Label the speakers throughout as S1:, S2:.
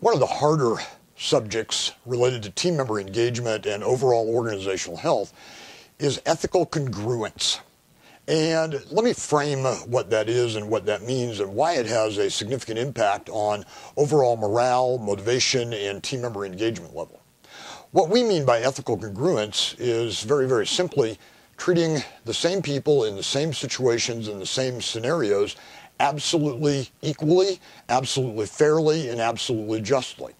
S1: One of the harder subjects related to team member engagement and overall organizational health is ethical congruence. And let me frame what that is and what that means and why it has a significant impact on overall morale, motivation, and team member engagement level. What we mean by ethical congruence is very, very simply treating the same people in the same situations, in the same scenarios, absolutely equally, absolutely fairly, and absolutely justly.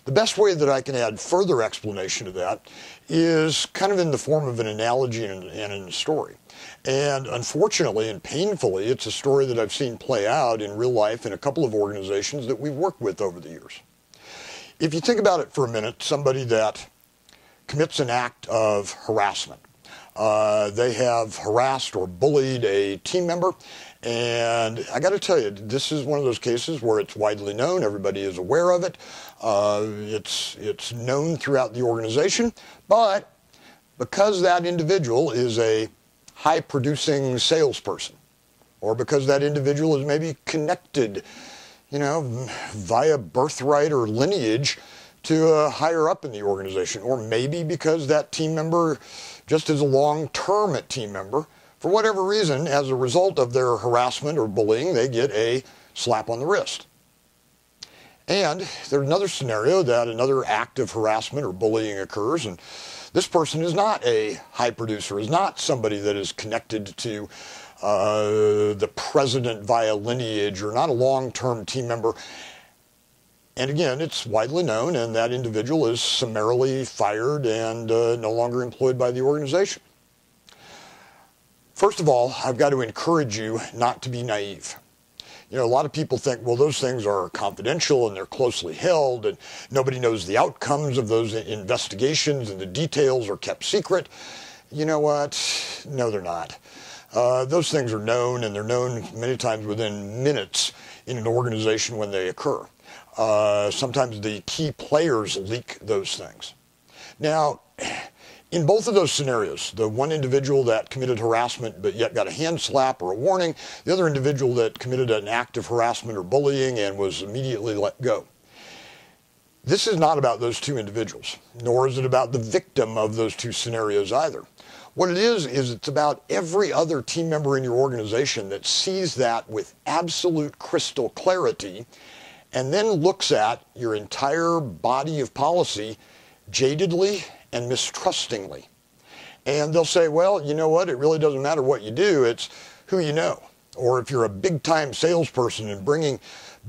S1: The best way that I can add further explanation to that is kind of in the form of an analogy and in a story. And unfortunately and painfully, it's a story that I've seen play out in real life in a couple of organizations that we've worked with over the years. If you think about it for a minute, somebody that commits an act of harassment. They have harassed or bullied a team member, and I got to tell you, this is one of those cases where it's widely known, everybody is aware of it, it's known throughout the organization, but because that individual is a high-producing salesperson, or because that individual is maybe connected, via birthright or lineage to higher up in the organization, or maybe because that team member just is a long-term team member, for whatever reason, as a result of their harassment or bullying, they get a slap on the wrist. And there's another scenario that another act of harassment or bullying occurs, and this person is not a high producer, is not somebody that is connected to the president via lineage, or not a long-term team member. And again, it's widely known, and that individual is summarily fired and no longer employed by the organization. First of all, I've got to encourage you not to be naive. A lot of people think, well, those things are confidential and they're closely held and nobody knows the outcomes of those investigations and the details are kept secret. You know what? No, they're not. Those things are known, and they're known many times within minutes in an organization when they occur. Sometimes the key players leak those things. Now, in both of those scenarios, the one individual that committed harassment but yet got a hand slap or a warning, the other individual that committed an act of harassment or bullying and was immediately let go. This is not about those two individuals, nor is it about the victim of those two scenarios either. What it is it's about every other team member in your organization that sees that with absolute crystal clarity and then looks at your entire body of policy jadedly and mistrustingly. And they'll say, well, you know what, it really doesn't matter what you do, it's who you know. Or if you're a big-time salesperson and bringing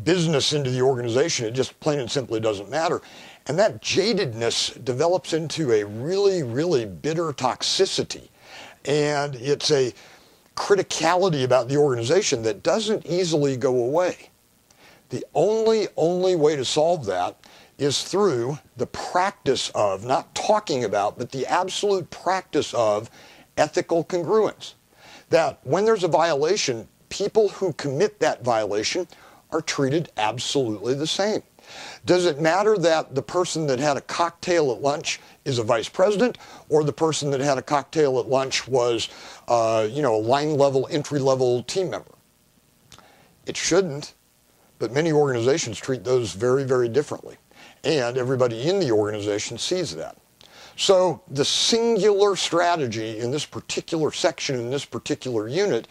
S1: business into the organization, it just plain and simply doesn't matter. And that jadedness develops into a really, really bitter toxicity. And it's a criticality about the organization that doesn't easily go away. The only way to solve that is through the practice of, not talking about, but the absolute practice of ethical congruence. That when there's a violation, people who commit that violation are treated absolutely the same. Does it matter that the person that had a cocktail at lunch is a vice president, or the person that had a cocktail at lunch was, a line-level, entry-level team member? It shouldn't, but many organizations treat those very, very differently. And everybody in the organization sees that. So the singular strategy in this particular section, in this particular unit,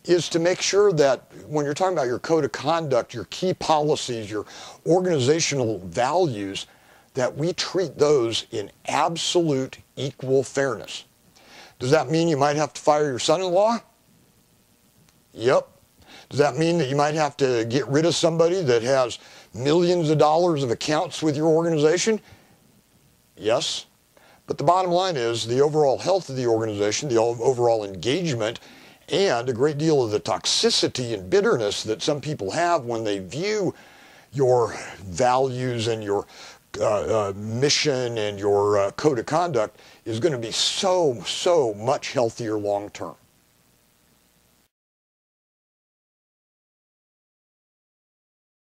S1: is to make sure that when you're talking about your code of conduct, your key policies, your organizational values, that we treat those in absolute equal fairness. Does that mean you might have to fire your son-in-law? Yep. Does that mean that you might have to get rid of somebody that has millions of dollars of accounts with your organization? Yes. But the bottom line is the overall health of the organization, the overall engagement, and a great deal of the toxicity and bitterness that some people have when they view your values and your mission and your code of conduct is going to be so much healthier long term.